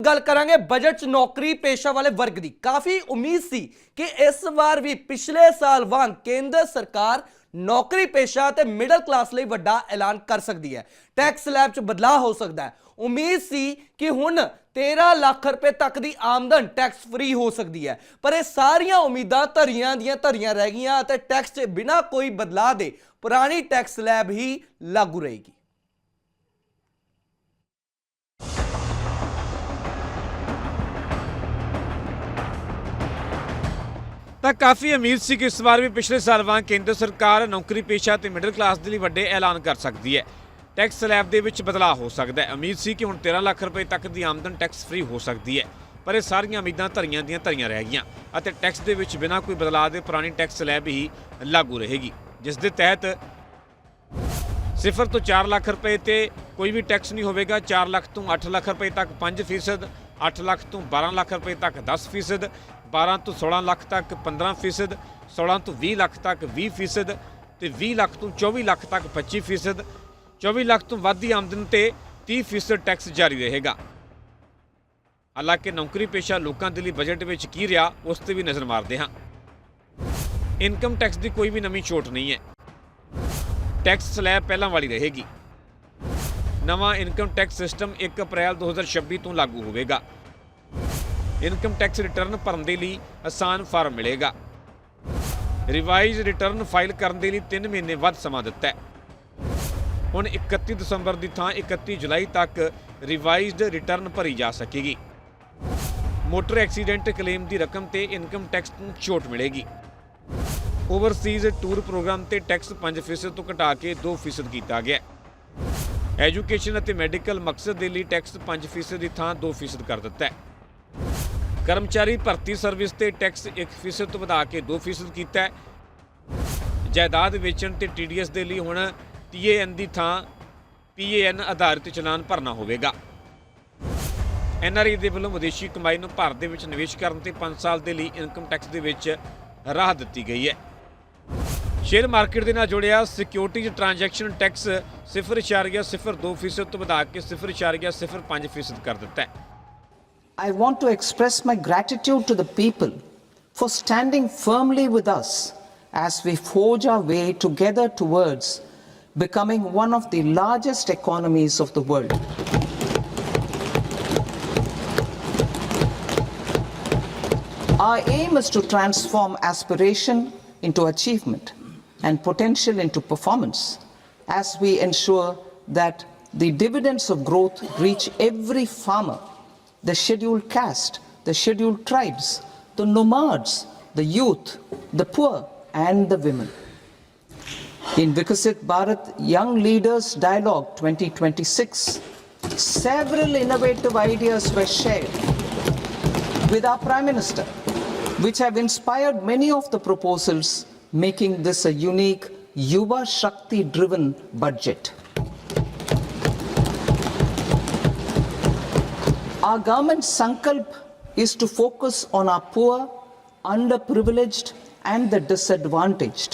गल करांगे बजट च नौकरी पेशा वाले वर्ग की। काफ़ी उम्मीद सी कि इस बार भी पिछले साल वांग केंद्र सरकार नौकरी पेशा ते मिडल क्लास लई वड्डा ऐलान कर सकती है। टैक्स स्लैब च बदलाव हो सकता है। उम्मीद सी कि हुण 13 लाख रुपए तक की आमदन टैक्स फ्री हो सकती है, पर ये सारियां उम्मीदां धरियां दियां धरियां रह गईयां ते टैक्स च बिना कोई बदलाव दे पुरानी टैक्स स्लैब ही लागू रहेगी। ਤਾਂ ਕਾਫੀ ਉਮੀਦ ਸੀ ਕਿ ਇਸ ਵਾਰ ਵੀ ਪਿਛਲੇ ਸਾਲ ਵਾਂਗ ਕੇਂਦਰ ਸਰਕਾਰ ਨੌਕਰੀ ਪੇਸ਼ਾ ਤੇ ਮਿਡਲ ਕਲਾਸ ਦੇ ਲਈ ਵੱਡੇ ਐਲਾਨ ਕਰ ਸਕਦੀ ਹੈ। ਟੈਕਸ ਸਲੈਬ ਦੇ ਵਿੱਚ ਬਦਲਾਅ ਹੋ ਸਕਦਾ ਹੈ। ਉਮੀਦ ਸੀ ਕਿ ਹੁਣ 13 ਲੱਖ ਰੁਪਏ ਤੱਕ ਦੀ ਆਮਦਨ ਟੈਕਸ ਫ੍ਰੀ ਹੋ ਸਕਦੀ ਹੈ, ਪਰ ਇਹ ਸਾਰੀਆਂ ਉਮੀਦਾਂ ਧਰੀਆਂ ਦੀਆਂ ਧਰੀਆਂ ਰਹਿ ਗਈਆਂ ਅਤੇ ਟੈਕਸ ਦੇ ਵਿੱਚ ਬਿਨਾਂ ਕੋਈ ਬਦਲਾਅ ਦੇ ਪੁਰਾਣੀ ਟੈਕਸ ਸਲੈਬ ਹੀ ਲਾਗੂ ਰਹੇਗੀ, ਜਿਸ ਦੇ ਤਹਿਤ 0 ਤੋਂ 4 ਲੱਖ ਰੁਪਏ ਤੇ ਕੋਈ ਵੀ ਟੈਕਸ ਨਹੀਂ ਹੋਵੇਗਾ। 4 ਲੱਖ ਤੋਂ 8 ਲੱਖ ਰੁਪਏ ਤੱਕ 5%, 8 ਲੱਖ ਤੋਂ 12 ਲੱਖ ਰੁਪਏ ਤੱਕ 10%, 12 ਤੋਂ 16 ਲੱਖ ਤੱਕ 15%, 16 ਤੋਂ 20 ਲੱਖ ਤੱਕ 20% ਤੇ 20 ਲੱਖ ਤੋਂ 24 ਲੱਖ ਤੱਕ 25%, 24 ਲੱਖ ਤੋਂ ਵੱਧ ਦੀ ਆਮਦਨ ਤੇ 30% ਟੈਕਸ ਜਾਰੀ ਰਹੇਗਾ। ਹਾਲਾਂਕਿ ਨੌਕਰੀ ਪੇਸ਼ਾ ਲੋਕਾਂ ਦੇ ਲਈ ਬਜਟ ਵਿੱਚ ਕੀ ਰਿਹਾ ਉਸ ਤੇ ਵੀ ਨਜ਼ਰ ਮਾਰਦੇ ਹਾਂ। ਇਨਕਮ ਟੈਕਸ ਦੀ ਕੋਈ ਵੀ ਨਵੀਂ ਛੋਟ ਨਹੀਂ ਹੈ। ਟੈਕਸ ਸਲੈਬ ਪਹਿਲਾਂ ਵਾਲੀ ਰਹੇਗੀ। ਨਵਾਂ ਇਨਕਮ ਟੈਕਸ ਸਿਸਟਮ 1 ਅਪ੍ਰੈਲ 2026 ਤੋਂ ਲਾਗੂ ਹੋਵੇਗਾ। ਇਨਕਮ ਟੈਕਸ ਰਿਟਰਨ ਭਰਨ ਦੇ ਲਈ ਆਸਾਨ ਫਾਰਮ ਮਿਲੇਗਾ। ਰਿਵਾਈਜ਼ ਰਿਟਰਨ ਫਾਈਲ ਕਰਨ ਦੇ ਲਈ 3 ਮਹੀਨੇ ਵੱਧ ਸਮਾਂ ਦਿੱਤਾ ਹੈ। ਹੁਣ 31 ਦਸੰਬਰ ਦੀ ਥਾਂ 31 ਜੁਲਾਈ ਤੱਕ ਰਿਵਾਈਜ਼ਡ ਰਿਟਰਨ ਭਰੀ ਜਾ ਸਕੇਗੀ। ਮੋਟਰ ਐਕਸੀਡੈਂਟ ਕਲੇਮ ਦੀ ਰਕਮ ਤੇ ਇਨਕਮ ਟੈਕਸ ਨੂੰ ਛੋਟ ਮਿਲੇਗੀ। ਓਵਰਸੀਜ਼ ਟੂਰ ਪ੍ਰੋਗਰਾਮ ਤੇ ਟੈਕਸ 5% ਤੋਂ ਘਟਾ ਕੇ 2% ਕੀਤਾ ਗਿਆ। ਐਜੂਕੇਸ਼ਨ ਅਤੇ ਮੈਡੀਕਲ ਮਕਸਦ ਦੇ ਲਈ ਟੈਕਸ 5% ਦੀ ਥਾਂ 2% ਕਰ ਦਿੱਤਾ ਹੈ। ਕਰਮਚਾਰੀ ਭਰਤੀ ਸਰਵਿਸ ਤੇ ਟੈਕਸ 1% ਤੋਂ ਵਧਾ ਕੇ 2% ਕੀਤਾ ਹੈ। ਜਾਇਦਾਦ ਵੇਚਣ ਤੇ TDS ਦੇ ਲਈ ਹੁਣ TAN ਦੀ ਥਾਂ PAN ਆਧਾਰਿਤ ਚਲਾਨ ਭਰਨਾ ਹੋਵੇਗਾ। NRI ਦੇ ਵੱਲੋਂ ਵਿਦੇਸ਼ੀ ਕਮਾਈ ਨੂੰ ਭਾਰਤ ਦੇ ਵਿੱਚ ਨਿਵੇਸ਼ ਕਰਨ ਤੇ 5 ਸਾਲ ਦੇ ਲਈ ਇਨਕਮ ਟੈਕਸ ਦੇ ਵਿੱਚ ਰਾਹਤ ਦਿੱਤੀ ਗਈ ਹੈ। ਸ਼ੇਅਰ ਮਾਰਕੀਟ ਦੇ ਨਾਲ ਜੁੜਿਆ ਸਿਕਿਉਰਿਟੀਜ਼ ਟ੍ਰਾਂਜੈਕਸ਼ਨ ਟੈਕਸ 0.02% ਤੋਂ ਵਧਾ ਕੇ 0.05% ਕਰ ਦਿੱਤਾ ਹੈ। I want to express my gratitude to the people for standing firmly with us as we forge our way together towards becoming one of the largest economies of the world. Our aim is to transform aspiration into achievement and potential into performance as we ensure that the dividends of growth reach every farmer, the scheduled caste, the scheduled tribes, the nomads, the youth, the poor and the women. In Vikasit Bharat Young Leaders Dialogue 2026, several innovative ideas were shared with our Prime Minister, which have inspired many of the proposals, making this a unique Yuva Shakti driven budget. Our government's sankalp is to focus on our poor, underprivileged and the disadvantaged.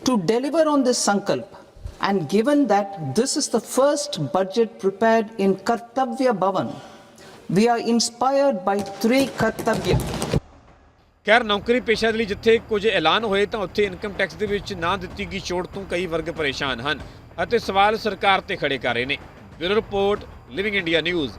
To deliver on this sankalp, and given that this is the first budget prepared in Kartavya Bhavan, we are inspired by 3 Kartavya. ਖੈਰ ਨੌਕਰੀ ਪੇਸ਼ਾ ਦੇ ਲਈ ਜਿੱਥੇ ਕੁਝ ਐਲਾਨ ਹੋਏ ਤਾਂ ਉੱਥੇ ਇਨਕਮ ਟੈਕਸ ਦੇ ਵਿੱਚ ਨਾ ਦਿੱਤੀ ਗਈ ਛੋਟ ਤੋਂ ਕਈ ਵਰਗ ਪਰੇਸ਼ਾਨ ਹਨ ਅਤੇ ਸਵਾਲ ਸਰਕਾਰ ਤੇ ਖੜੇ ਕਰ ਰਹੇ ਨੇ। Bureau report, living India news.